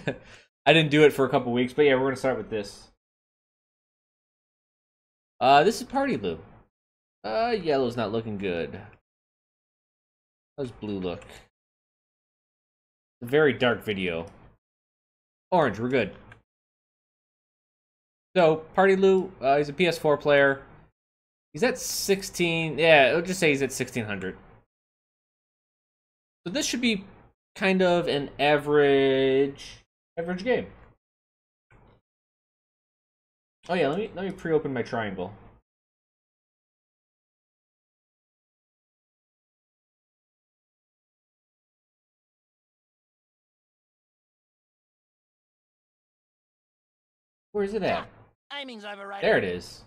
I didn't do it for a couple weeks, but yeah, we're gonna start with this. This is PartyLew. Yellow's not looking good. How's blue look? A very dark video. Orange, we're good. So, PartyLew, he's a PS4 player. He's at 16, yeah, I'll just say he's at 1600. So this should be kind of an average game. Oh yeah, let me pre-open my triangle. Where is it at? There it is.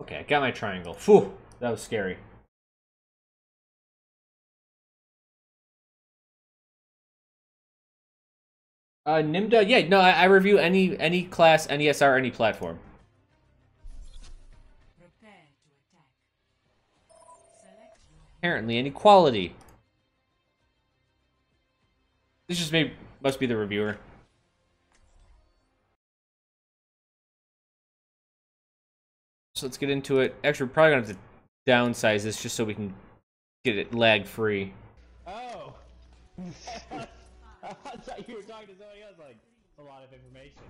Okay, I got my triangle. Phew, that was scary. Nimda, yeah, no, I review any class, any SR, any platform. Apparently, any quality. This just must be the reviewer. So let's get into it. Actually, we're probably gonna have to downsize this just so we can get it lag free. Oh. I thought you were talking to somebody else. Like a lot of information.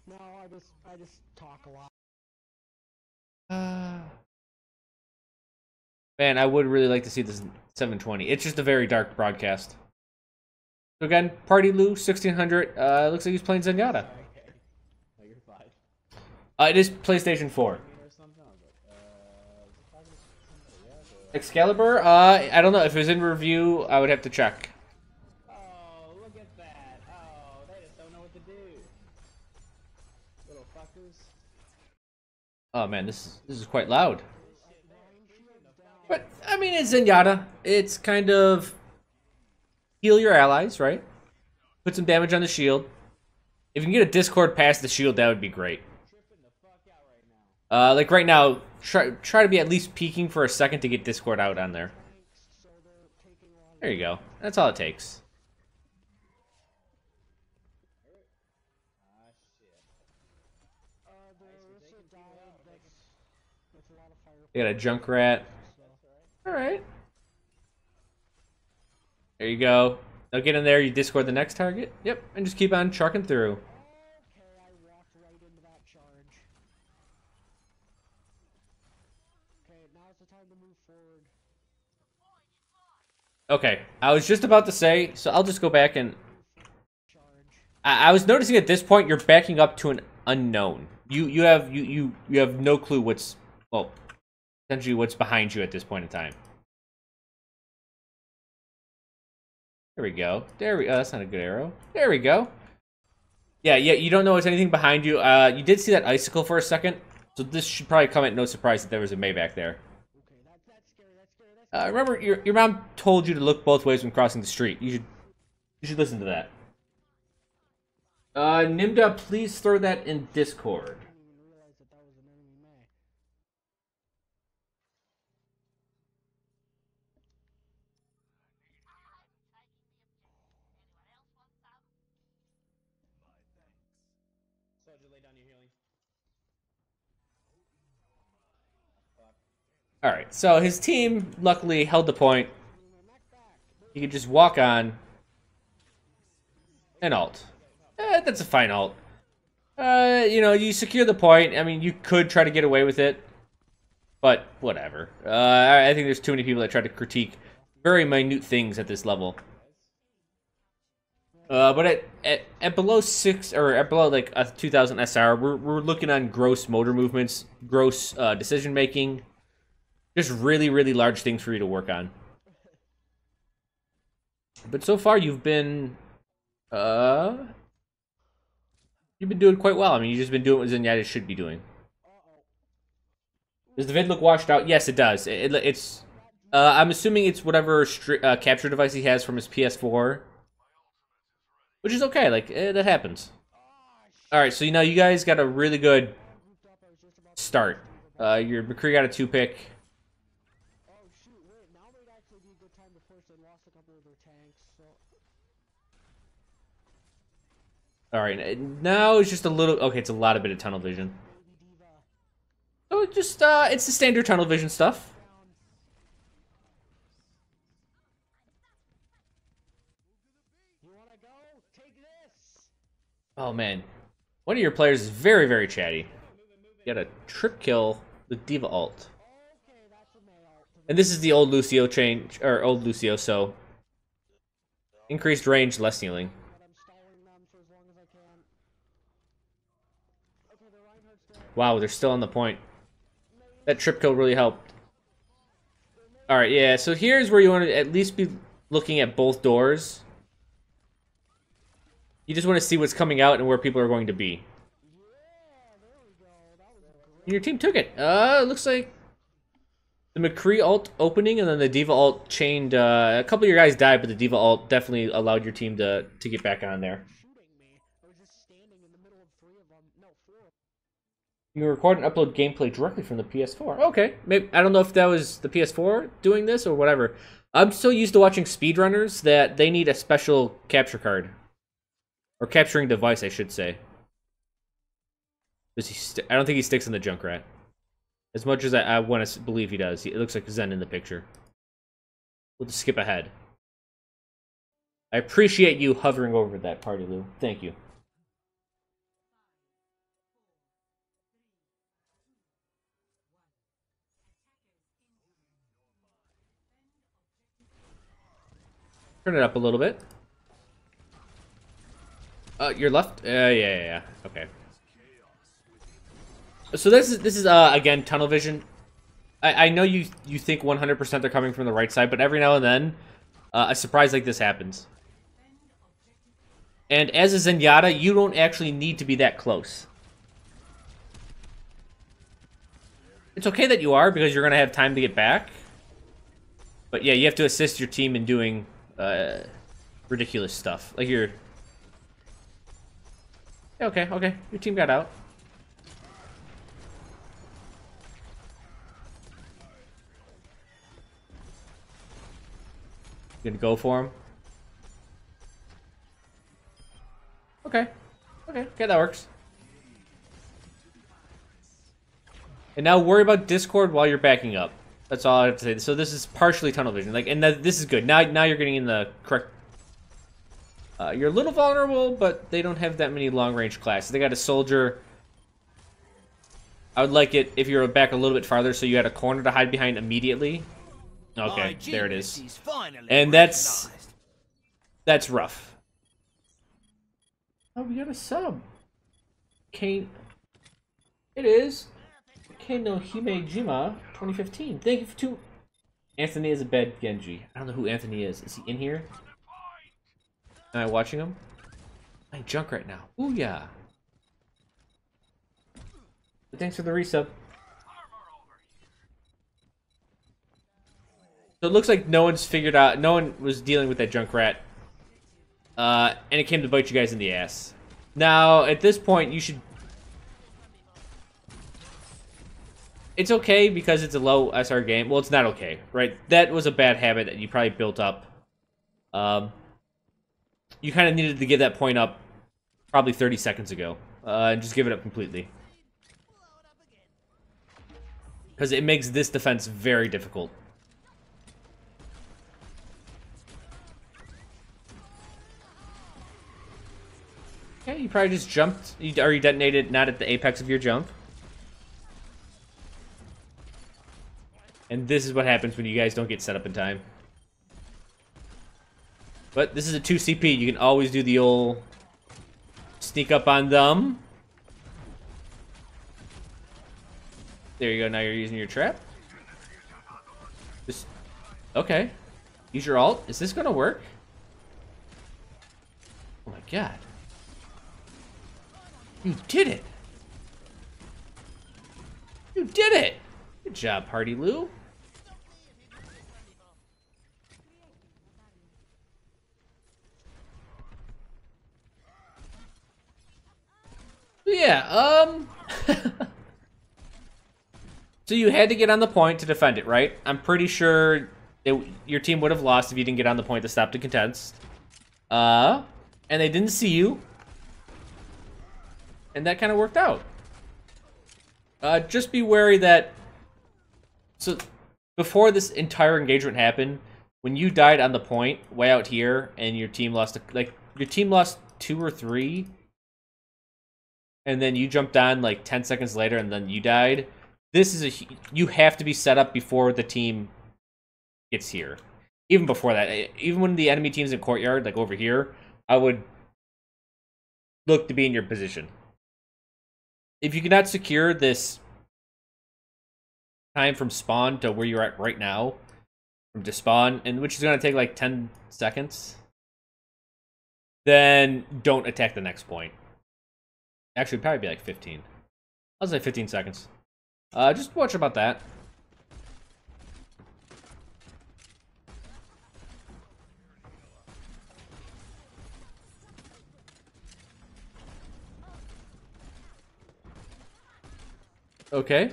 No, I just talk a lot. Man, I would really like to see this 720. It's just a very dark broadcast. So again, PartyLew 1600. Looks like he's playing Zenyatta. No, you're fine. It is PlayStation 4. Excalibur? I don't know. If it was in review, I would have to check. Oh, look at that. Oh, they just don't know what to do. Little fuckers. Oh man, this is quite loud. But I mean, it's Zenyatta. It's kind of heal your allies, right? Put some damage on the shield. If you can get a Discord past the shield, that would be great. Like right now, try to be at least peeking for a second to get Discord out on there. There you go. That's all it takes. You got a Junkrat. Alright. There you go. Now get in there, you Discord the next target. Yep, and just keep on trucking through. Okay, I walked right into that charge. Okay, now's the time to move forward. Okay, I was just about to say, so I'll just go back and... I was noticing at this point, you're backing up to an unknown. You have no clue what's... Well, essentially what's behind you at this point in time. There we go. There we go. That's not a good arrow. There we go. Yeah, you don't know what's anything behind you. You did see that icicle for a second, so this should probably come at no surprise that there was a Maybach there. Remember, your mom told you to look both ways when crossing the street. You should listen to that. Nimda, please throw that in Discord. Alright, so his team luckily held the point. He could just walk on and ult. That's a fine ult. You know, you secure the point. I mean, you could try to get away with it, but whatever. I think there's too many people that try to critique very minute things at this level. But at below 6 or at below like a 2000 SR, we're looking on gross motor movements, gross decision making. Just really, really large things for you to work on. But so far, you've been doing quite well. I mean, you've just been doing what Zenyatta should be doing. Does the vid look washed out? Yes, it does. It's. I'm assuming it's whatever capture device he has from his PS4, which is okay. Like that happens. All right, so you know you guys got a really good start. Your McCree got a 2-pick. actually be a good time to push. They lost a couple of their tanks, so. Alright, now it's just a little... Okay, it's a lot of bit of tunnel vision. Baby Diva. Oh, just, it's the standard tunnel vision stuff. Down. You wanna go? Take this! Oh, man. One of your players is very, very chatty. You got a trip kill with Diva ult. Okay, that's a male. And this is the old Lucio change, or old Lucio, so... Increased range, less healing. But I'm stalling them for as long as I can. Okay, the Reinhardt's dead. Wow, they're still on the point. That trip kill really helped. Alright, yeah, so here's where you want to at least be looking at both doors. You just want to see what's coming out and where people are going to be. Yeah, there we go. That was great. And your team took it. It looks like the McCree ult opening and then the Diva ult chained. A couple of your guys died, but the Diva ult definitely allowed your team to get back on there. Shooting me. I was just standing in the middle of 3 of them. No, 4 of them. You can record and upload gameplay directly from the PS4. Okay, maybe I don't know if that was the PS4 doing this or whatever. I'm so used to watching speedrunners that they need a special capture card. Or capturing device, I should say. Does he I don't think he sticks in the Junkrat. As much as I want to believe he does. It looks like Zen in the picture. We'll just skip ahead. I appreciate you hovering over that, PartyLew. Thank you. Turn it up a little bit. Your left? Yeah. Okay. So this is again tunnel vision. I know you think 100% they're coming from the right side, but every now and then a surprise like this happens. And as a Zenyatta, you don't actually need to be that close. It's okay that you are because you're gonna have time to get back. But yeah, you have to assist your team in doing ridiculous stuff. Like you're... Okay, your team got out. You gonna go for him? Okay, that works. And now worry about Discord while you're backing up. That's all I have to say. So this is partially tunnel vision, like, and this is good. Now you're getting in the correct. You're a little vulnerable, but they don't have that many long-range classes. They got a soldier. I would like it if you were back a little bit farther, so you had a corner to hide behind immediately. Okay, there it is. And that's rough. Oh, we got a sub. Kane. It is. Kano Himejima 2015. Thank you for 2. Anthony is a bad Genji. I don't know who Anthony is. Is he in here? Am I watching him? I'm Junkrat now. Ooh, yeah. But thanks for the resub. So it looks like no one's figured out, no one was dealing with that Junkrat. And it came to bite you guys in the ass. Now, at this point, you should... It's okay because it's a low SR game. Well, it's not okay, right? That was a bad habit that you probably built up. You kind of needed to give that point up probably 30 seconds ago. And just give it up completely. Because it makes this defense very difficult. Okay, you probably just jumped. Or you detonated not at the apex of your jump. And this is what happens when you guys don't get set up in time. But this is a 2 CP. You can always do the old sneak up on them. There you go. Now you're using your trap. Just okay. Use your ult. Is this gonna work? Oh my god. You did it. You did it. Good job, PartyLew. Yeah, So you had to get on the point to defend it, right? I'm pretty sure Your team would have lost if you didn't get on the point to stop the contest. And they didn't see you. And that kind of worked out. Just be wary that... So, before this entire engagement happened, when you died on the point, way out here, and your team lost... your team lost 2 or 3... and then you jumped on like 10 seconds later and then you died. This is you have to be set up before the team gets here. Even before that, even when the enemy team's in courtyard, like over here, I would look to be in your position. If you cannot secure this time from spawn to where you're at right now, from despawn, and which is going to take like 10 seconds, then don't attack the next point. Actually, it'd probably be like 15. I'll say 15 seconds. Just watch about that. Okay.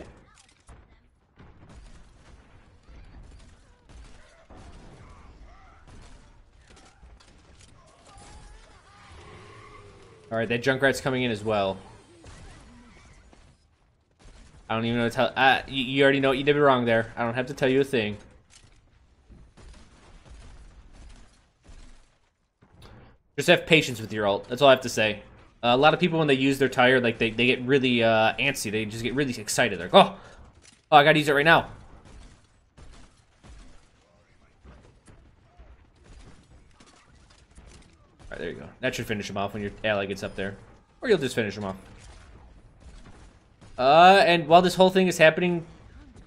Alright, that Junkrat's coming in as well. I don't even know what to tell... you already know what you did wrong there. I don't have to tell you a thing. Just have patience with your ult. That's all I have to say. A lot of people, when they use their tire, like, they get really antsy. They just get really excited. They're like, oh, I gotta use it right now. Alright, there you go. That should finish him off when your ally gets up there. Or you'll just finish him off. And while this whole thing is happening...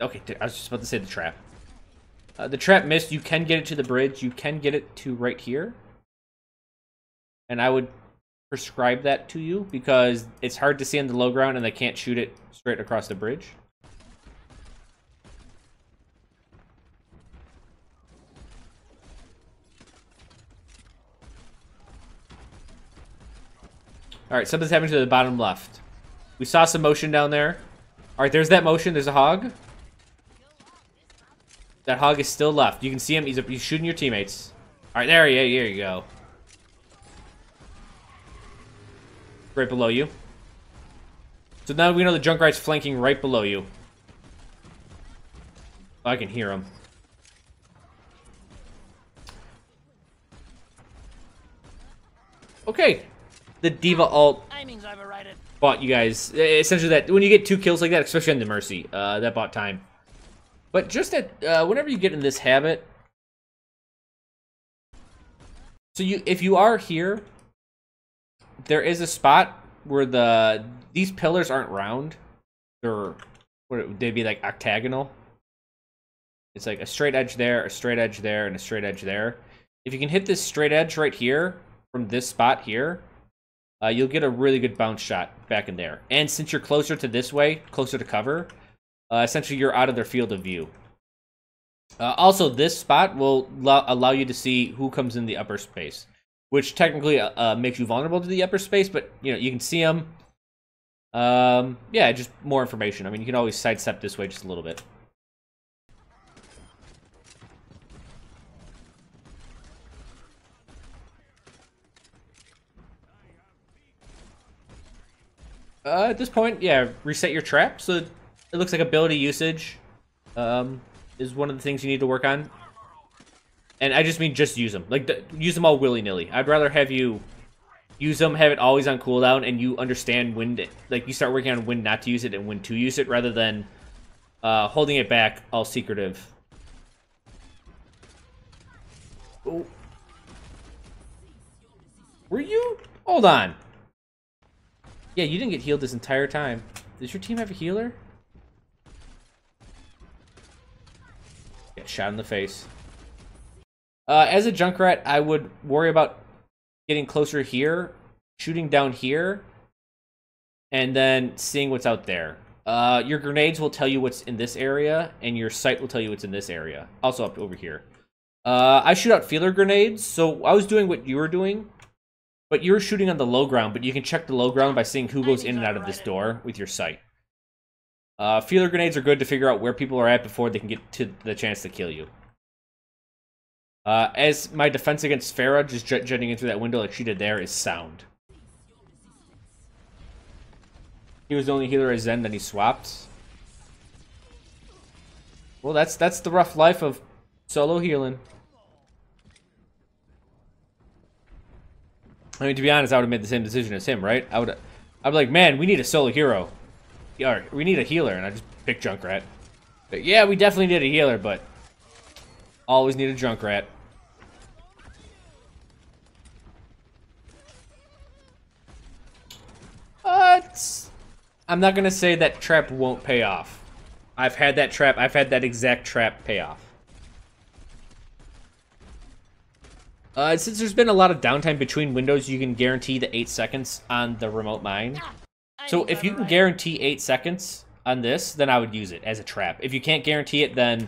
Okay, I was just about to say the trap. The trap missed. You can get it to the bridge. You can get it to right here. And I would prescribe that to you because it's hard to see on the low ground and they can't shoot it straight across the bridge. Alright, something's happening to the bottom left. We saw some motion down there. Alright, there's that motion. There's a hog. That hog is still left. You can see him. He's shooting your teammates. Alright, there you go. Right below you. So now we know the Junkrat's flanking right below you. Oh, I can hear him. Okay. The D.Va ult bought you guys. Essentially that, when you get 2 kills like that, especially on the Mercy, that bought time. But just at, whenever you get in this habit, so if you are here, there is a spot where these pillars aren't round. They'd be like octagonal. It's like a straight edge there, a straight edge there, and a straight edge there. If you can hit this straight edge right here, from this spot here, you'll get a really good bounce shot back in there. And since you're closer to this way, closer to cover, essentially you're out of their field of view. Also, this spot will allow you to see who comes in the upper space, which technically makes you vulnerable to the upper space, but you know you can see them. Yeah, just more information. I mean, you can always sidestep this way just a little bit. At this point, yeah, reset your trap. So it looks like ability usage is one of the things you need to work on. And I just mean just use them. Like, use them all willy-nilly. I'd rather have you use them, have it always on cooldown, and you understand when to, like, you start working on when not to use it and when to use it, rather than holding it back all secretive. Oh. Were you? Hold on. Yeah, you didn't get healed this entire time. Does your team have a healer? Get shot in the face. As a Junkrat, I would worry about getting closer here, shooting down here, and then seeing what's out there. Your grenades will tell you what's in this area, and your sight will tell you what's in this area. Also up over here. I shoot out feeler grenades, so I was doing what you were doing, but you were shooting on the low ground, but you can check the low ground by seeing who goes in and out of this door with your sight. Feeler grenades are good to figure out where people are at before they can get to the chance to kill you. As my defense against Pharah, just jetting in through that window like she did there, is sound. He was the only healer as Zen, then he swapped. Well, that's the rough life of solo healing. I mean, to be honest, I would have made the same decision as him, right? I'd be like, man, we need a solo hero. Or, we need a healer, and I just picked Junkrat. But yeah, we definitely need a healer, but always need a Junkrat. I'm not gonna say that trap won't pay off. I've had that trap. I've had that exact trap pay off. Since there's been a lot of downtime between windows, you can guarantee the 8 seconds on the remote mine. So if you can guarantee 8 seconds on this, then I would use it as a trap. If you can't guarantee it, then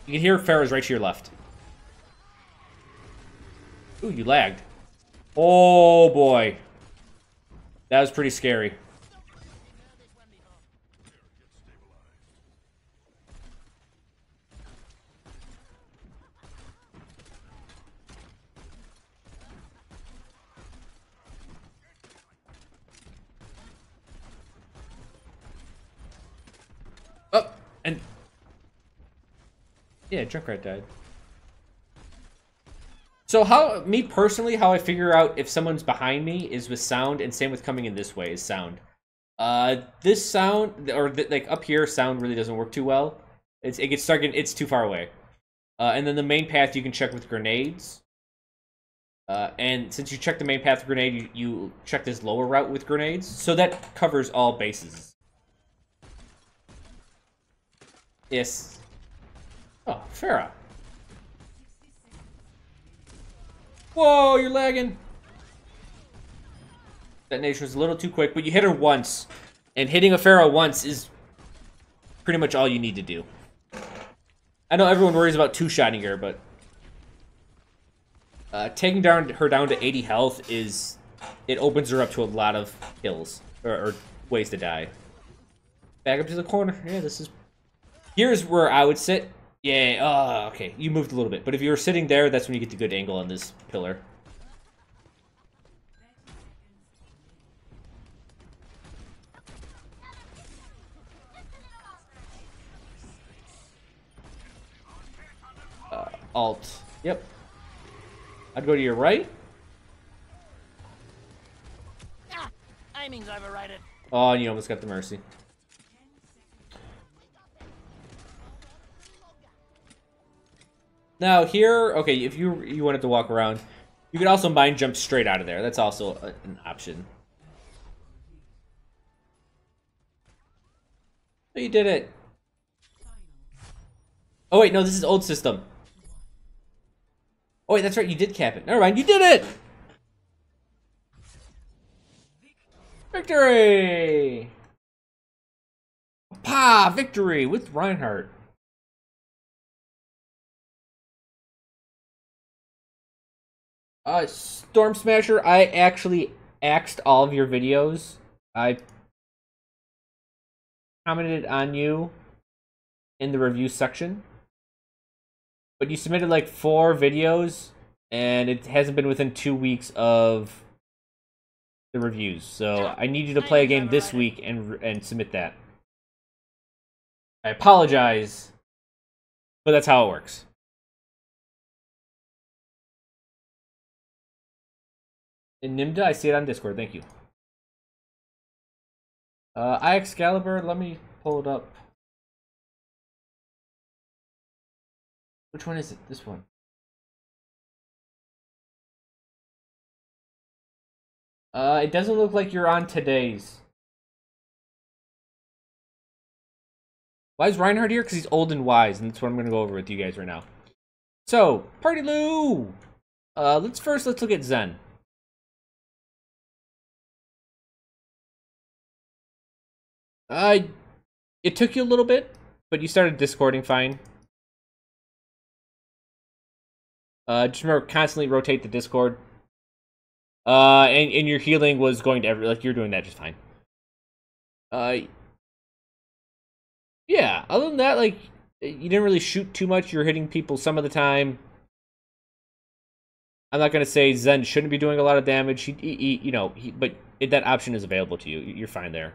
you can hear Pharah's right to your left. Ooh, you lagged. Oh boy. That was pretty scary. Oh, and yeah, Junkrat died. So me personally, how I figure out if someone's behind me is with sound, and same with coming in this way is sound. This sound, or like up here, sound really doesn't work too well. It gets stuck in, it's too far away. And then the main path you can check with grenades. And since you check the main path with grenade, you check this lower route with grenades. So that covers all bases. Yes. Oh, Pharah. Whoa, you're lagging. That nation was a little too quick, but you hit her once. And hitting a Pharah once is pretty much all you need to do. I know everyone worries about two-shotting her, but taking her down to 80 health is... It opens her up to a lot of kills. Or ways to die. Back up to the corner. Yeah, this is... Here's where I would sit. Yeah, oh, okay. You moved a little bit. But if you were sitting there, that's when you get the good angle on this pillar. Alt. Yep. I'd go to your right. Aiming's overrated. Oh, and you almost got the mercy. Now here, okay, if you wanted to walk around, you could also mine jump straight out of there. That's also an option. Oh, you did it. Oh wait, no, this is old system. Oh wait, that's right, you did cap it. Never mind, you did it! Victory! Pa! Victory with Reinhardt. Storm Smasher, I actually axed all of your videos. I commented on you in the review section. But you submitted like 4 videos, and it hasn't been within 2 weeks of the reviews. So I need you to play a game this week and submit that. I apologize, but that's how it works. In Nimda, I see it on Discord. Thank you. Excalibur, let me pull it up. Which one is it? This one. It doesn't look like you're on today's. Why is Reinhardt here? Because he's old and wise, and that's what I'm going to go over with you guys right now. So, PartyLew! Let's look at Zen. It took you a little bit, but you started discording fine. Just remember, constantly rotate the Discord. And your healing was going to like, you're doing that just fine. Yeah, other than that, like, You didn't really shoot too much. You're hitting people some of the time. I'm not going to say Zen shouldn't be doing a lot of damage. But that option is available to you. You're fine there.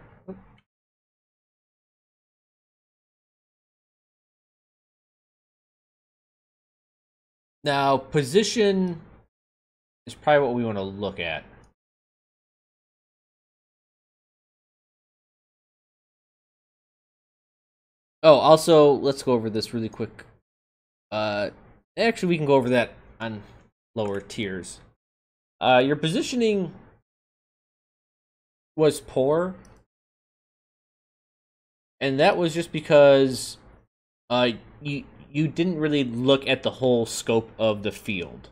Now, position is probably what we want to look at. Oh, also, let's go over this really quick. Actually, we can go over that on lower tiers. Your positioning was poor, and that was just because you didn't really look at the whole scope of the field.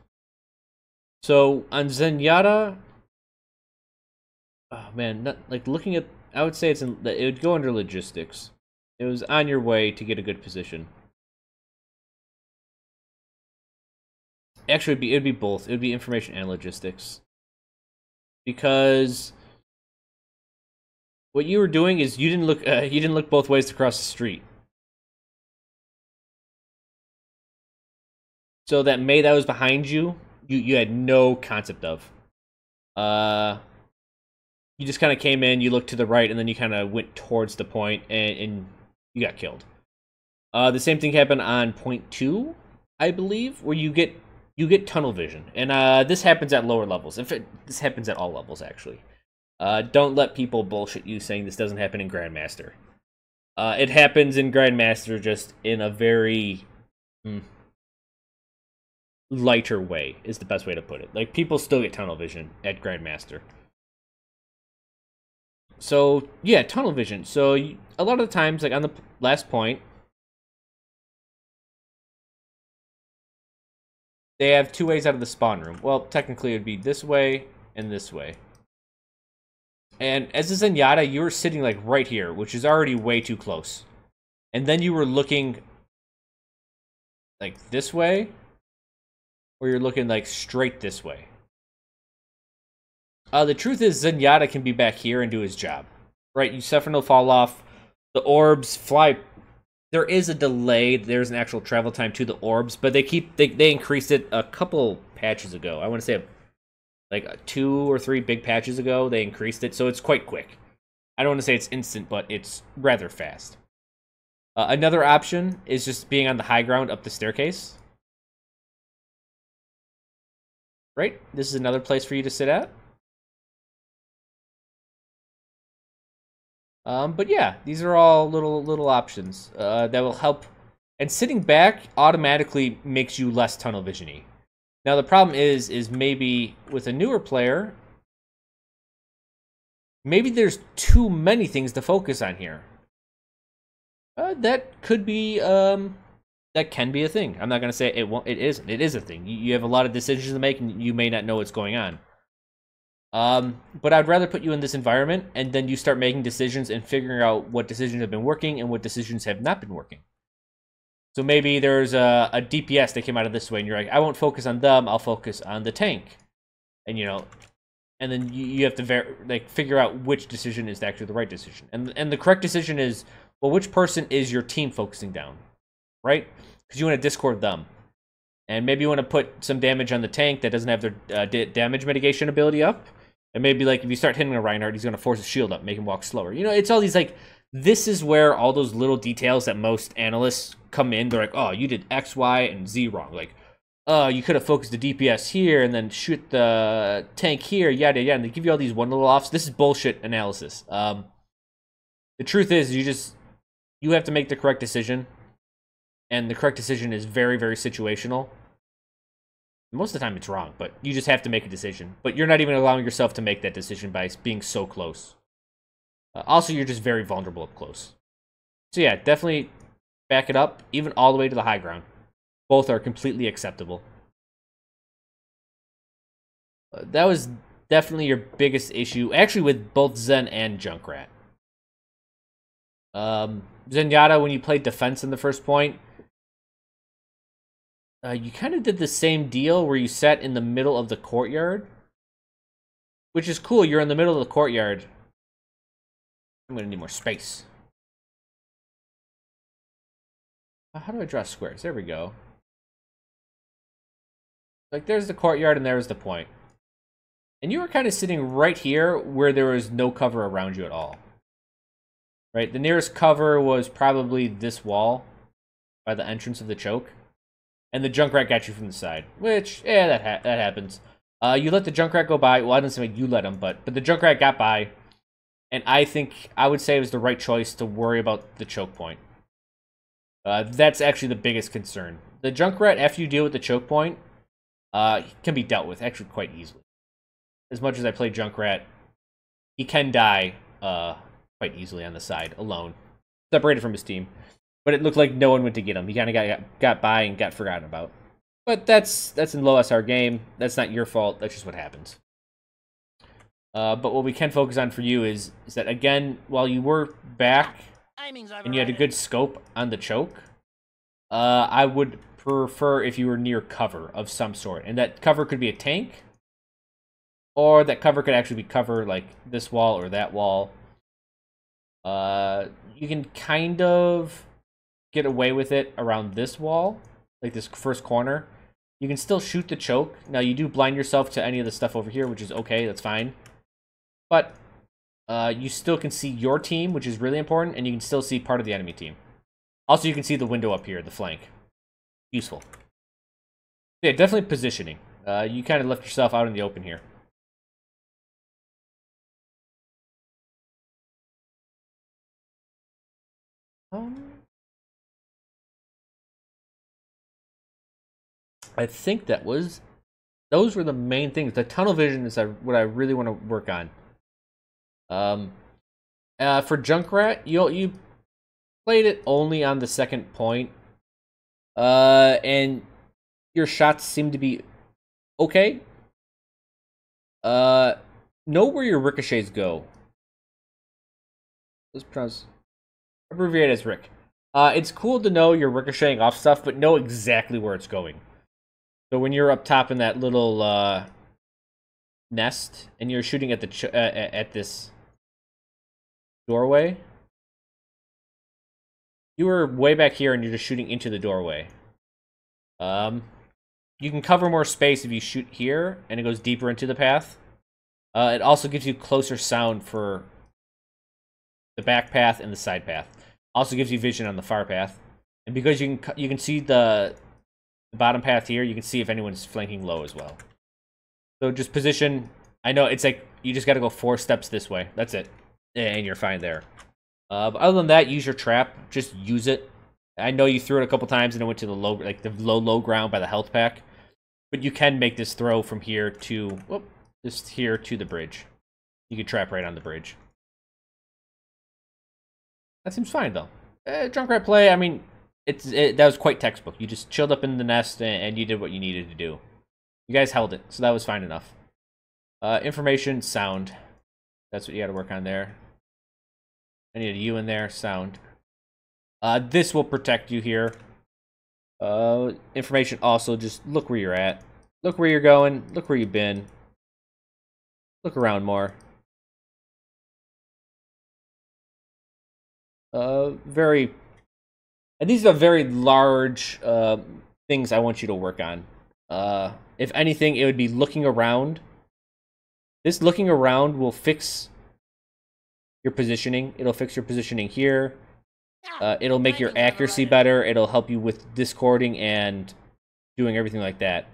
So on Zenyatta, oh man, looking at, I would say it would go under logistics. It was on your way to get a good position. Actually, it'd be both. It would be information and logistics. Because what you were doing is you didn't look both ways to cross the street. So that May that was behind you, you had no concept of. You just kind of came in, you looked to the right, and then you kind of went towards the point, and you got killed. The same thing happened on point 2, I believe, where you get tunnel vision, and this happens at lower levels. In fact, this happens at all levels, actually. Don't let people bullshit you saying this doesn't happen in Grandmaster. It happens in Grandmaster, just in a very lighter way, is the best way to put it. Like, people still get tunnel vision at Grandmaster. So, yeah, tunnel vision. So, a lot of the times, like on the last point, they have 2 ways out of the spawn room. Well, technically, it would be this way and this way. And as a Zenyatta, you were sitting, like, right here, which is already way too close. And then you were looking, like, this way, or you're looking, like, straight this way. The truth is, Zenyatta can be back here and do his job. Right? You suffer no fall off. The orbs fly. There is a delay. There's an actual travel time to the orbs, but they increased it a couple patches ago. I want to say like 2 or 3 big patches ago. They increased it, so it's quite quick. I don't want to say it's instant, but it's rather fast. Another option is just being on the high ground up the staircase. Right? This is another place for you to sit at. But yeah, these are all little options that will help. And sitting back automatically makes you less tunnel vision-y. Now the problem is maybe with a newer player, maybe there's too many things to focus on here. That could be that can be a thing. I'm not gonna say it won't. It isn't. It is a thing. You have a lot of decisions to make, and you may not know what's going on. But I'd rather put you in this environment, and then you start making decisions and figuring out what decisions have been working and what decisions have not been working. So maybe there's a DPS that came out of this way, and you're like, I won't focus on them, I'll focus on the tank. And, and then you have to figure out which decision is actually the right decision. And the correct decision is, well, which person is your team focusing down, right? Because you want to discord them. And maybe you want to put some damage on the tank that doesn't have their damage mitigation ability up. And maybe, like, if you start hitting a Reinhardt, he's going to force his shield up, make him walk slower. It's all these, like, this is where all those little details that most analysts come in. They're like, oh, you did X, Y, and Z wrong. Like, oh, you could have focused the DPS here and then shoot the tank here, yada, yada. And they give you all these one little offs. This is bullshit analysis. The truth is, you have to make the correct decision. And the correct decision is very, very situational. Most of the time it's wrong, but you just have to make a decision. But you're not even allowing yourself to make that decision by being so close. Also, you're just very vulnerable up close. So yeah, definitely back it up, even all the way to the high ground. Both are completely acceptable. That was definitely your biggest issue, actually, with both Zen and Junkrat. Zenyatta, when you played defense in the first point, you kind of did the same deal where you sat in the middle of the courtyard. Which is cool, you're in the middle of the courtyard. I'm gonna need more space. How do I draw squares? There we go. Like, there's the courtyard and there's the point. And you were kind of sitting right here where there was no cover around you at all. Right? The nearest cover was probably this wall by the entrance of the choke. And the Junkrat got you from the side. Which, yeah, that happens. You let the Junkrat go by. Well, I didn't say you let him, but the Junkrat got by. And I would say it was the right choice to worry about the choke point. That's actually the biggest concern. The Junkrat, after you deal with the choke point, can be dealt with actually quite easily. As much as I play Junkrat, he can die quite easily on the side, alone. Separated from his team. But it looked like no one went to get him. He kind of got by and got forgotten about. But that's in low SR game. That's not your fault. That's just what happens. But what we can focus on for you is that, again, while you were back and you had a good scope on the choke, I would prefer if you were near cover of some sort. And that cover could be a tank, or that cover could actually be cover like this wall or that wall. You can kind of get away with it around this wall, like this first corner. You can still shoot the choke. Now, you do blind yourself to any of the stuff over here, which is okay, that's fine. But you still can see your team, which is really important, and you can still see part of the enemy team. Also, you can see the window up here, the flank. Useful. Yeah, definitely positioning. You kind of left yourself out in the open here. I think those were the main things. The tunnel vision is what I really want to work on. For Junkrat, you played it only on the second point, and your shots seem to be okay. Know where your ricochets go. Let's pronounce abbreviate as Rick. It's cool to know you're ricocheting off stuff, but know exactly where it's going. So when you're up top in that little nest and you're shooting at the at this doorway, you were way back here and you're just shooting into the doorway. You can cover more space if you shoot here and it goes deeper into the path. It also gives you closer sound for the back path and the side path. Also gives you vision on the far path, and because you can see the bottom path here, you can see if anyone's flanking low as well. So just position. I know it's like you just got to go 4 steps this way. That's it, and you're fine there. But other than that, use your trap. Just use it. I know you threw it a couple times and it went to the low ground by the health pack, but you can make this throw from here to just here to the bridge. You can trap right on the bridge. That seems fine though. Junkrat play. I mean, that was quite textbook. You just chilled up in the nest and you did what you needed to do. You guys held it, so that was fine enough. Information, sound. That's what you got to work on there. I need a U in there. Sound. This will protect you here. Information also, just look where you're at. Look where you're going. Look where you've been. Look around more. And these are very large things I want you to work on. If anything, it would be looking around. This looking around will fix your positioning. It'll fix your positioning here. It'll make your accuracy better. It'll help you with discording and doing everything like that.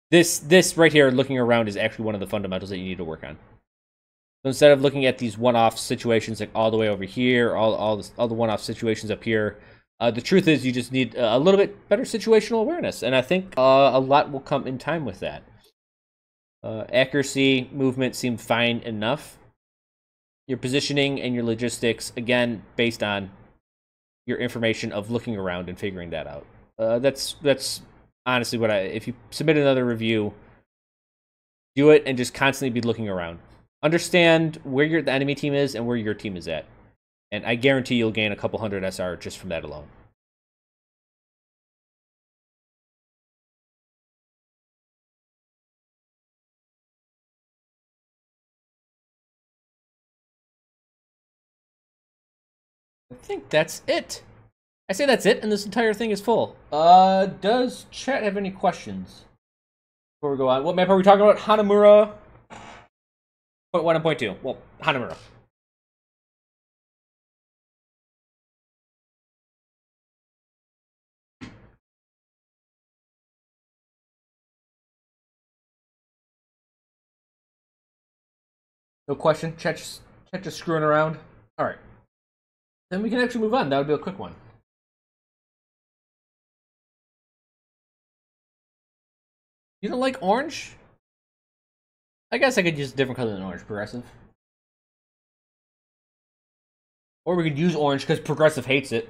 This right here, looking around, is actually one of the fundamentals that you need to work on. So instead of looking at these one-off situations like all the way over here, all the one-off situations up here, the truth is you just need a little bit better situational awareness, and I think a lot will come in time with that. Accuracy, movement seem fine enough. Your positioning and your logistics, again, based on your information of looking around and figuring that out. That's honestly what if you submit another review, do it and just constantly be looking around. Understand where the enemy team is and where your team is at. And I guarantee you'll gain a couple hundred SR just from that alone. I think that's it. I say that's it, and this entire thing is full. Does chat have any questions before we go on? What map are we talking about? Hanamura. Point 1 and point 2. Well, Hanamura. No question. Chat just screwing around. All right. Then we can actually move on. That would be a quick one. You don't like orange? I guess I could use a different color than orange. Progressive. Or we could use orange because Progressive hates it.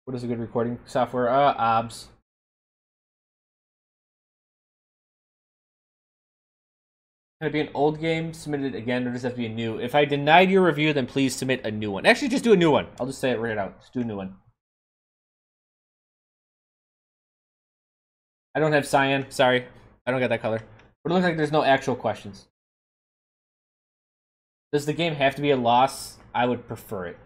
What is a good recording software? OBS. Can it be an old game submitted again, or does it have to be a new? If I denied your review, then please submit a new one. Actually, just do a new one. I'll just say it right out. Just do a new one. I don't have cyan. Sorry. I don't get that color. But it looks like there's no actual questions. Does the game have to be a loss? I would prefer it.